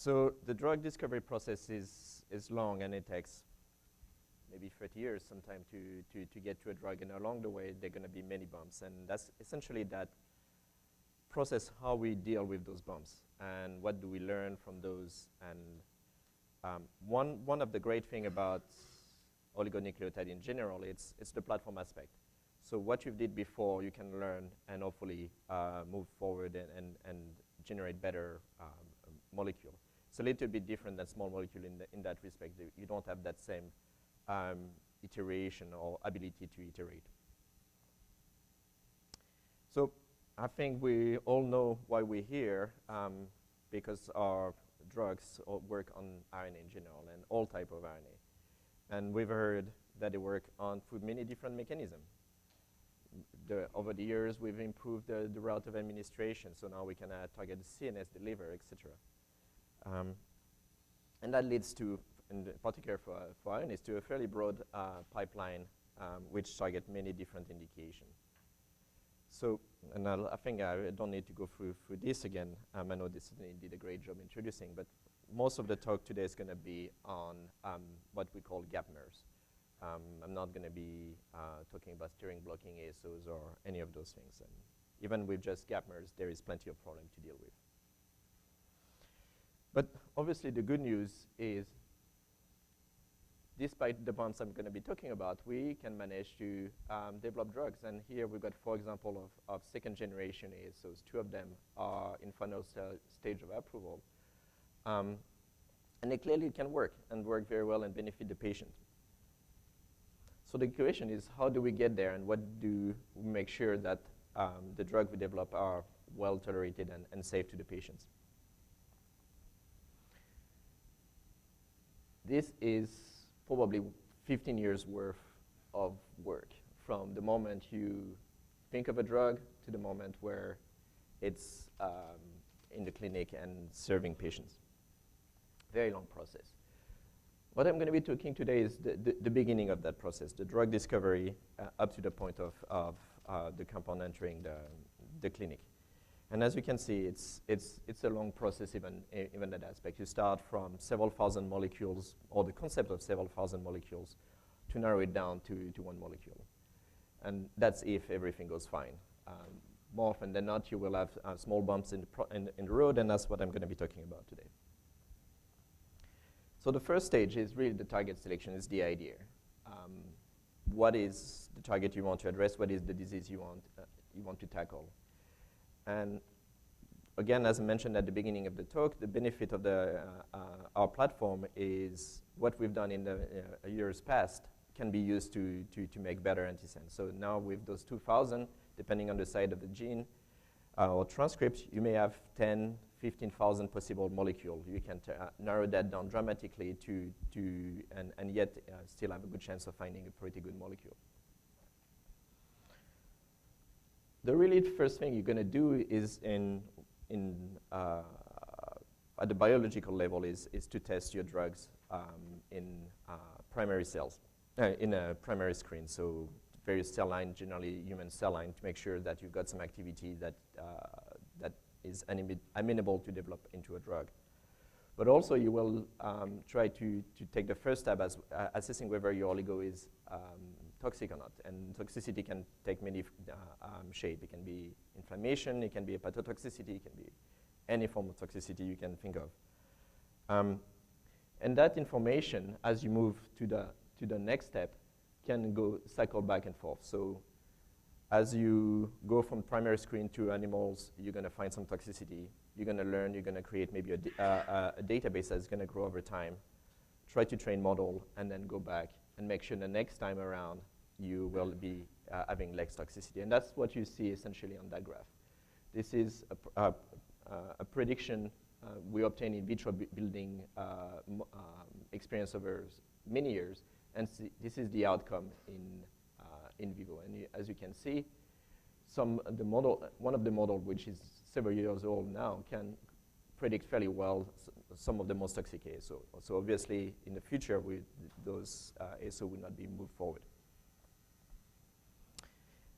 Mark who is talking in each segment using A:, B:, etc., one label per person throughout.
A: So the drug discovery process is long, and it takes maybe 30 years sometime to get to a drug, and along the way there are going to be many bumps, and that's essentially that process, how we deal with those bumps and what do we learn from those. And one of the great thing about oligonucleotide in general, it's the platform aspect. So what you did before, you can learn and hopefully move forward and generate better molecule. It's a little bit different than small molecule in that respect. You don't have that same iteration or ability to iterate. So I think we all know why we're here, because our drugs work on RNA in general and all type of RNA. And we've heard that they work on through many different mechanisms. Over the years, we've improved the route of administration, so now we can target the CNS, the liver, etc. And that leads to, in particular for Ionis, to a fairly broad pipeline which target many different indications. So, and I think I don't need to go through this again. I know this did a great job introducing, but most of the talk today is going to be on what we call gap nerves. I'm not going to be talking about stirring blocking ASOs or any of those things. And even with just gap nerves, there is plenty of problem to deal with. But obviously the good news is, despite the bumps I'm going to be talking about, we can manage to develop drugs. And here we've got 4 examples of second generation ASOs. 2 of them are in final stage of approval. And they clearly can work and work very well and benefit the patient. So the question is, how do we get there, and what do we make sure that the drug we develop are well tolerated and safe to the patients? This is probably 15 years worth of work from the moment you think of a drug to the moment where it's in the clinic and serving patients. Very long process. What I'm going to be talking today is the beginning of that process, the drug discovery up to the point of the compound entering the clinic. And as you can see, it's a long process even that aspect. You start from several thousand molecules, or the concept of several thousand molecules, to narrow it down to one molecule. And that's if everything goes fine. More often than not, you will have small bumps in the road, and that's what I'm going to be talking about today. So the first stage is really the target selection, is the idea. What is the target you want to address? What is the disease you want to tackle? And again, as I mentioned at the beginning of the talk, the benefit of our platform is what we've done in the years past can be used to make better antisense. So now with those 2,000, depending on the site of the gene or transcript, you may have 10, 15,000 possible molecules. You can narrow that down dramatically and yet still have a good chance of finding a pretty good molecule. The really first thing you're going to do is at the biological level is to test your drugs in primary cells, in a primary screen. So various cell line, generally human cell line, to make sure that you've got some activity that is amenable to develop into a drug. But also you will try to take the first step as assessing whether your oligo is toxic or not. And toxicity can take many shapes. It can be inflammation, it can be hepatotoxicity, it can be any form of toxicity you can think of. And that information, as you move to the next step, can cycle back and forth. So as you go from primary screen to animals, you're going to find some toxicity. You're going to learn, you're going to create maybe a database that's going to grow over time, try to train model, and then go back and make sure the next time around you will be having less toxicity. And that's what you see essentially on that graph. This is a prediction we obtain in vitro building experience over many years, and this is the outcome in vivo. And as you can see, one of the model, which is several years old now, can predict fairly well some of the most toxic ASO. So obviously, in the future, those ASO will not be moved forward.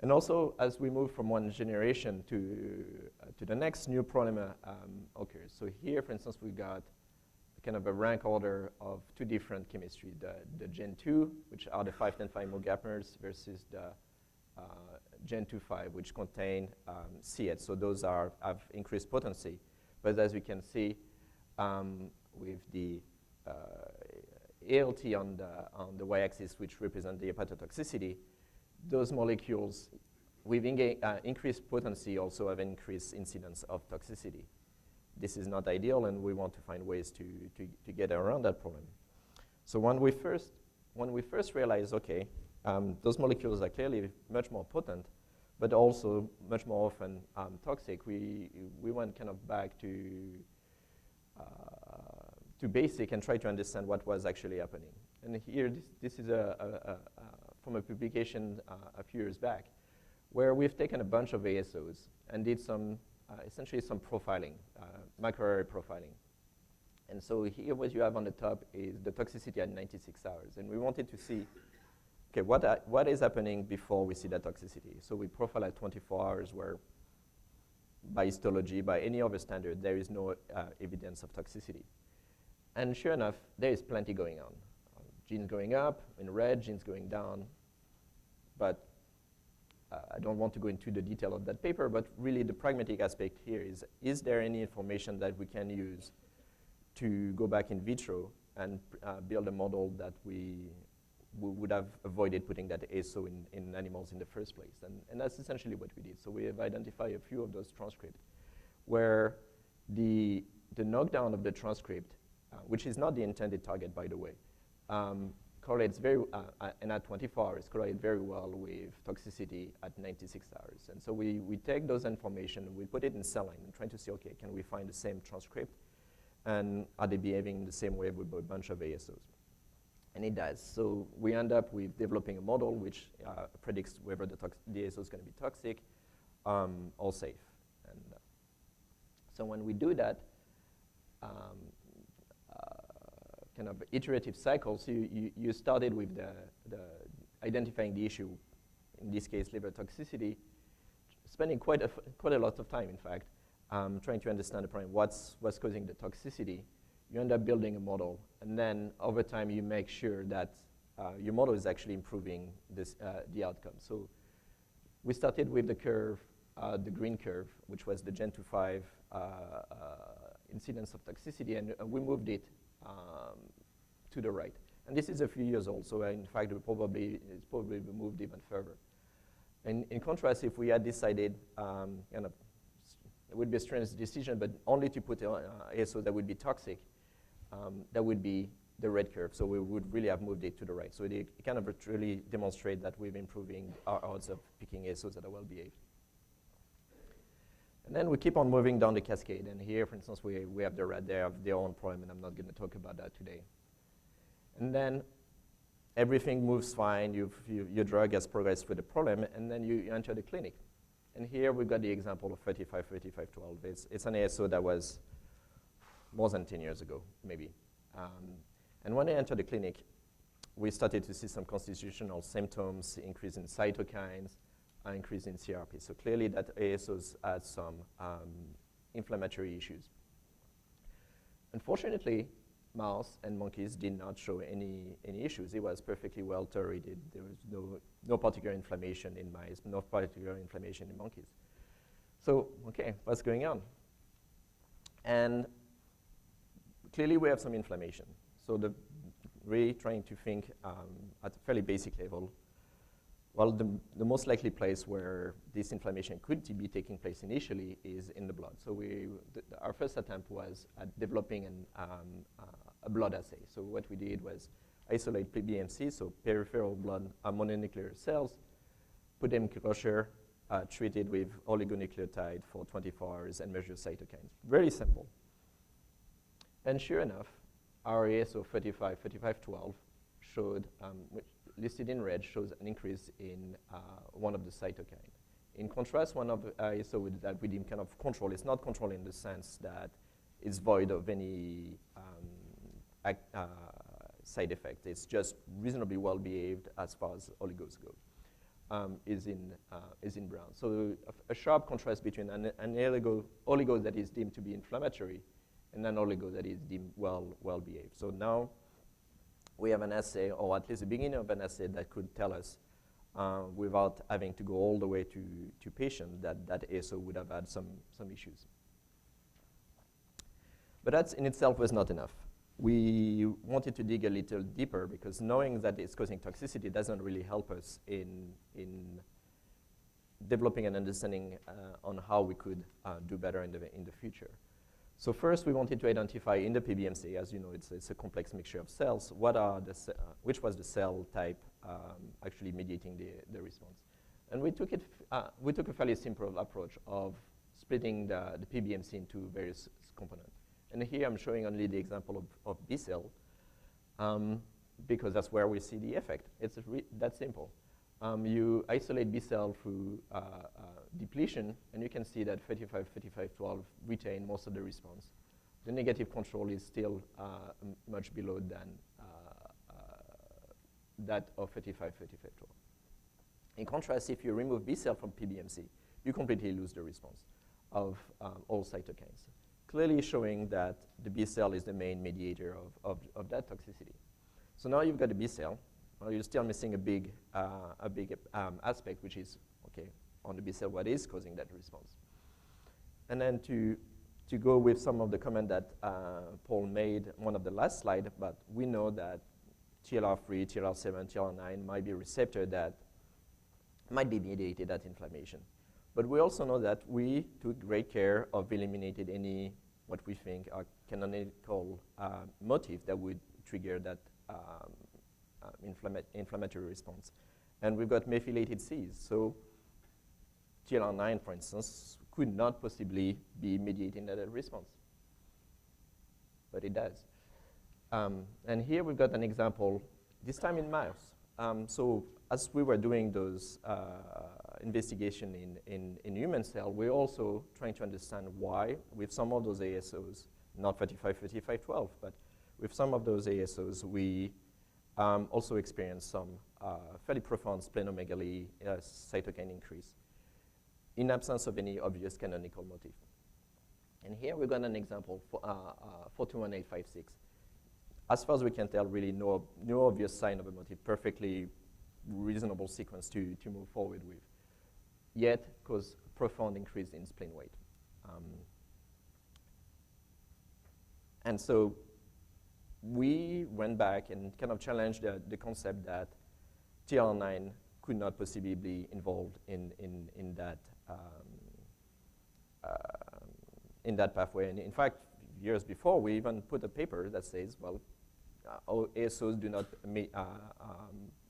A: And also, as we move from one generation to the next, new problem occurs. So here, for instance, we got kind of a rank order of two different chemistry, the Gen 2, which are the 5-10-5 mogapmers, versus the Gen 2.5, which contain C8. So those have increased potency. But as we can see, with the ALT on the y-axis, which represent the hepatotoxicity, those molecules with increased potency also have increased incidence of toxicity. This is not ideal, and we want to find ways to get around that problem. So when we first realized, okay, those molecules are clearly much more potent, but also much more often toxic, we went kind of back to basic and try to understand what was actually happening. And here, this is from a publication a few years back, where we've taken a bunch of ASOs and did some, essentially some profiling, microarray profiling. And so here what you have on the top is the toxicity at 96 hours. And we wanted to see, okay, what is happening before we see that toxicity? So we profile at 24 hours where by histology, by any other standard, there is no evidence of toxicity. And sure enough, there is plenty going on. Genes going up in red, genes going down. But I don't want to go into the detail of that paper, but really the pragmatic aspect here is there any information that we can use to go back in vitro and build a model that we would have avoided putting that ASO in animals in the first place? And that's essentially what we did. So we have identified a few of those transcripts where the knockdown of the transcript, which is not the intended target, by the way, correlates very, and at 24 hours, correlate very well with toxicity at 96 hours. And so we take those information, we put it in cell line and trying to see, okay, can we find the same transcript? And are they behaving the same way with a bunch of ASOs? And it does. So we end up with developing a model which predicts whether the ASO is going to be toxic or safe. And so when we do that, kind of iterative cycles, you started with the identifying the issue, in this case liver toxicity, spending quite a lot of time, in fact, trying to understand the problem, what's causing the toxicity. You end up building a model, and then over time you make sure that your model is actually improving the outcome. So we started with the curve, the green curve, which was the Gen 2.5 incidence of toxicity, and we moved it to the right. And this is a few years old, so in fact it's probably moved even further. And in contrast, if we had decided, it would be a strange decision, but only to put ASO that would be toxic, that would be the red curve. So we would really have moved it to the right. So it kind of really demonstrate that we're improving our odds of picking ASOs that are well behaved. And then we keep on moving down the cascade. And here, for instance, we have the red. They have their own problem, and I'm not going to talk about that today. And then everything moves fine. Your drug has progressed with the problem, and then you enter the clinic. And here we've got the example of 35-35-12. It's an ASO that was more than 10 years ago, maybe. And when I entered the clinic, we started to see some constitutional symptoms, increase in cytokines, increase in CRP. So clearly that ASOs had some inflammatory issues. Unfortunately, mouse and monkeys did not show any issues. It was perfectly well tolerated. There was no particular inflammation in mice, no particular inflammation in monkeys. So, okay, what's going on? And clearly we have some inflammation. So really trying to think at a fairly basic level, well, the most likely place where this inflammation could be taking place initially is in the blood. So our first attempt was at developing a blood assay. So what we did was isolate hPBMC, so peripheral blood mononuclear cells, put them in culture, treated with oligonucleotide for 24 hours, and measure cytokines. Very simple. And sure enough, our ASO 35-35-12 showed, which listed in red, shows an increase in one of the cytokine. In contrast, one of the ASO that we deem kind of control, it's not control in the sense that it's void of any side effect. It's just reasonably well behaved as far as oligos go, is in brown. So a sharp contrast between an oligo that is deemed to be inflammatory and an oligo that is deemed well behaved. So now we have an assay, or at least the beginning of an assay that could tell us, without having to go all the way to patient, that ASO would have had some issues. But that in itself was not enough. We wanted to dig a little deeper because knowing that it's causing toxicity doesn't really help us in developing an understanding on how we could do better in the future. So first, we wanted to identify in the PBMC, as you know, it's a complex mixture of cells, which was the cell type actually mediating the response. And we took a fairly simple approach of splitting the PBMC into various components. And here I'm showing only the example of B cell, because that's where we see the effect. It's that simple. You isolate B cell through depletion, and you can see that 35-35-12 retain most of the response. The negative control is still much below than that of 35-35-12. In contrast, if you remove B cell from PBMC, you completely lose the response of all cytokines, clearly showing that the B cell is the main mediator of that toxicity. So now you've got a B cell. Well, you're still missing a big aspect, which is, okay, on the B cell, what is causing that response? And then to go with some of the comment that Paul made, one of the last slide, but we know that TLR3, TLR7, TLR9 might be a receptor that might be mediated at inflammation. But we also know that we took great care of eliminating any, what we think are canonical motif that would trigger that inflammatory response. And we've got methylated Cs. So TLR9, for instance, could not possibly be mediating that response. But it does. And here we've got an example, this time in mouse. So as we were doing those investigation in human cell, we're also trying to understand why, with some of those ASOs, not 35-35-12, but with some of those ASOs, we also experienced some fairly profound splenomegaly cytokine increase in absence of any obvious canonical motif. And here we've got an example for 421-856. As far as we can tell, really no obvious sign of a motif, perfectly reasonable sequence to move forward with, yet cause profound increase in spleen weight. And so we went back and kind of challenged the concept that TLR9 could not possibly be involved in that pathway. And in fact, years before, we even put a paper that says, well, ASOs do not,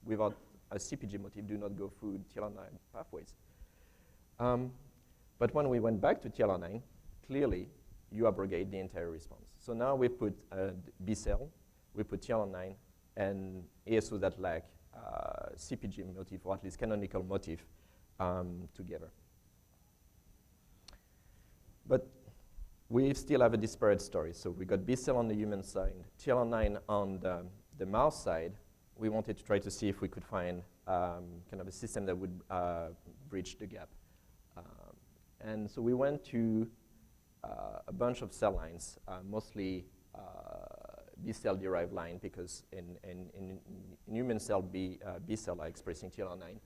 A: without a CpG motif, do not go through TLR9 pathways. But when we went back to TLR9, clearly, you abrogate the entire response. So now we put B cell, we put TLR9, and ASOs that lack CpG motif, or at least canonical motif, together. But we still have a disparate story. So we got B cell on the human side, TLR9 on the mouse side. We wanted to try to see if we could find kind of a system that would bridge the gap. And so we went to a bunch of cell lines, mostly B cell derived line, because in human cell, B cell are expressing TLR9.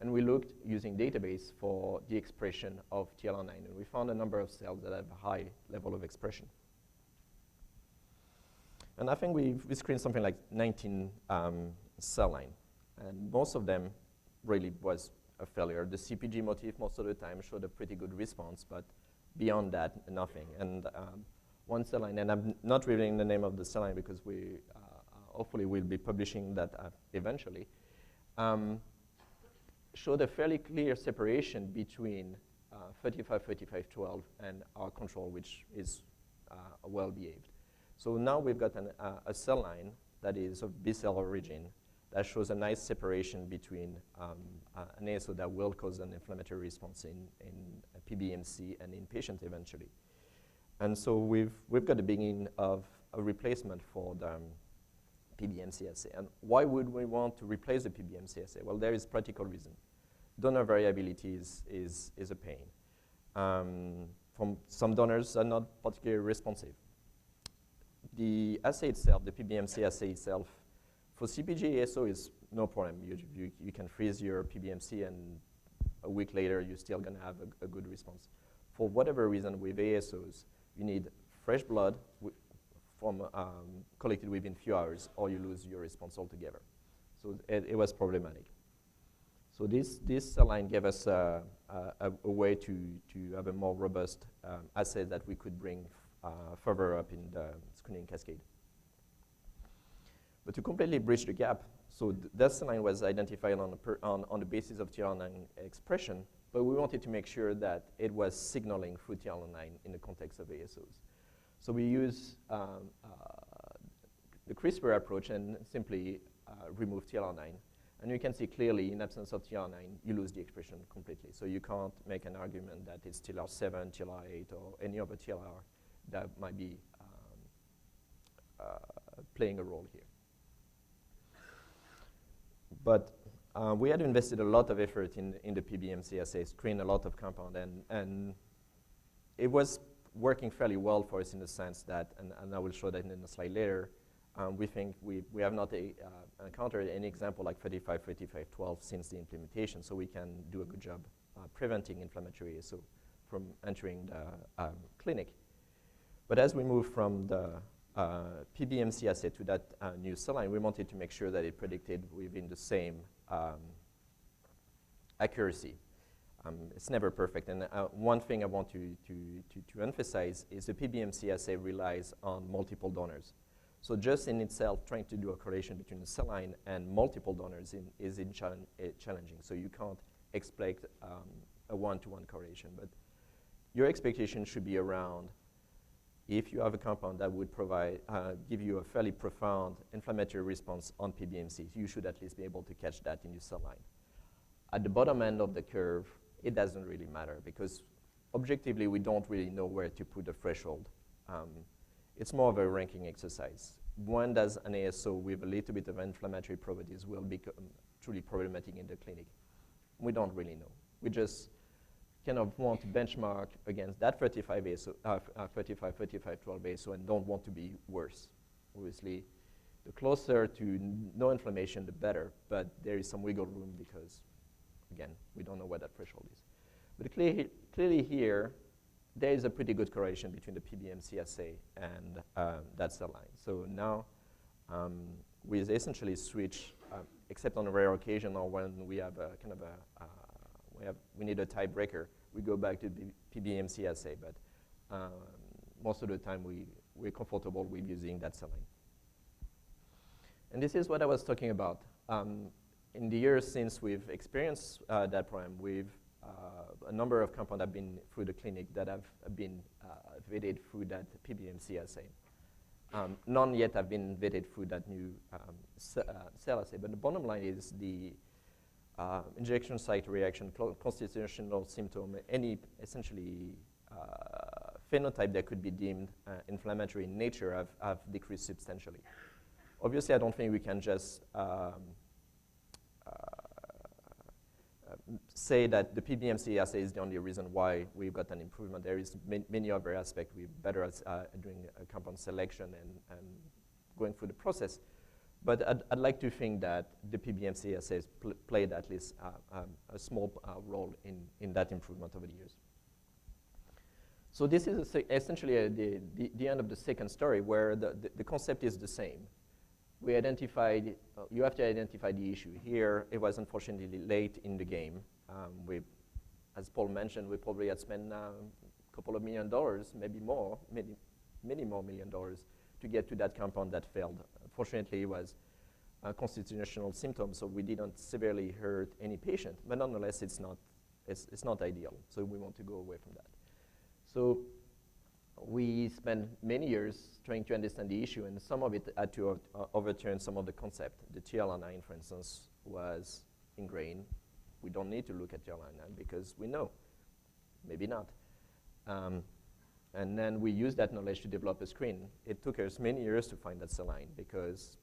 A: And we looked using database for the expression of TLR9, and we found a number of cells that have a high level of expression. And I think we screened something like 19 cell line, and most of them really was a failure. The CpG motif most of the time showed a pretty good response, but beyond that, nothing. And one cell line, and I'm not revealing the name of the cell line because we hopefully will be publishing that eventually, showed a fairly clear separation between 35-35-12 and our control, which is well behaved. So now we've got a cell line that is of B cell origin that shows a nice separation between an ASO that will cause an inflammatory response in PBMC and in patients eventually. And so we've got the beginning of a replacement for the PBMC assay. And why would we want to replace the PBMC assay? Well, there is practical reason. Donor variability is a pain. From some donors are not particularly responsive. the assay itself, the PBMC assay itself, for CpG ASO is no problem. You can freeze your PBMC, and a week later, you're still going to have a good response. For whatever reason, with ASOs, you need fresh blood collected within a few hours, or you lose your response altogether. So it was problematic. So this cell line gave us a way to have a more robust assay that we could bring further up in the screening cascade. But to completely bridge the gap, so that cell line was identified on the basis of TLR9 expression, but we wanted to make sure that it was signaling through TLR9 in the context of ASOs. So we use the CRISPR approach and simply remove TLR9. And you can see clearly, in absence of TLR9, you lose the expression completely. So you can't make an argument that it's TLR7, TLR8, or any other TLR that might be playing a role here. But we had invested a lot of effort in the PBMC assay, screened a lot of compound, and it was working fairly well for us in the sense that, and I will show that in a slide later, we think we have not encountered any example like 35, 35, 12 since the implementation, so we can do a good job preventing inflammatory ASO from entering the clinic. But as we move from the PBMC assay to that new cell line, we wanted to make sure that it predicted within the same accuracy. It's never perfect, and one thing I want to emphasize is the PBMC assay relies on multiple donors. So just in itself, trying to do a correlation between the cell line and multiple donors is challenging. So you can't expect a one-to-one correlation, but your expectation should be around, if you have a compound that would give you a fairly profound inflammatory response on PBMCs, you should at least be able to catch that in your cell line. At the bottom end of the curve, it doesn't really matter because objectively, we don't really know where to put the threshold. It's more of a ranking exercise. When does an ASO with a little bit of inflammatory properties will become truly problematic in the clinic? We don't really know. We just kind of want to benchmark against that 35 ASO, 35, 12 ASO, and don't want to be worse. Obviously, the closer to no inflammation, the better, but there is some wiggle room because, again, we don't know what that threshold is. But clearly here, there is a pretty good correlation between the PBMC assay and that cell line. So now we essentially switch, except on a rare occasion or when we have a kind of we need a tiebreaker, we go back to the PBMC assay. But most of the time, we're comfortable with using that cell line. And this is what I was talking about. In the years since we've experienced that program, a number of compounds have been through the clinic that have been vetted through that PBMC assay. None yet have been vetted through that new cell assay. But the bottom line is the injection site reaction, constitutional symptom, any essentially phenotype that could be deemed inflammatory in nature have decreased substantially. Obviously, I don't think we can just say that the PBMC assay is the only reason why we've got an improvement. There is many other aspects. We're better at doing compound selection and going through the process. But I'd like to think that the PBMC assays played at least a small role in that improvement over the years. So this is essentially the end of the second story, where the concept is the same. We identified, you have to identify the issue. Here, it was unfortunately late in the game. As Paul mentioned, we probably had spent a couple of $1 million, maybe more, many more $1 million to get to that compound that failed. Fortunately, it was a constitutional symptom, so we didn't severely hurt any patient. But nonetheless, it's not ideal, so we want to go away from that. So we spent many years trying to understand the issue, and some of it had to overturn some of the concept. The TLR9, for instance, was ingrained. We don't need to look at TLR9 because we know, maybe not. And then we used that knowledge to develop a screen. It took us many years to find that cell line because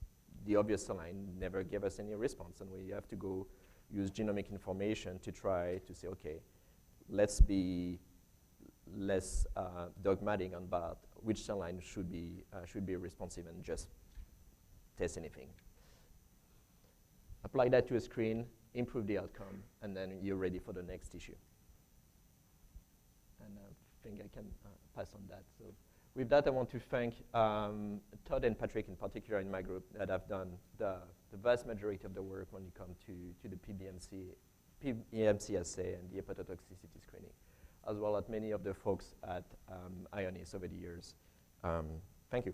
A: the obvious cell line never gave us any response, and we have to go use genomic information to try to say, okay, let's be less dogmatic about which cell line should be responsive and just test anything. Apply that to a screen, improve the outcome, and then you're ready for the next tissue. And I think I can pass on that. So with that, I want to thank Todd and Patrick in particular in my group that have done the vast majority of the work when you come to the hPBMC assay and the hepatotoxicity screening, as well as many of the folks at Ionis over the years. Thank you.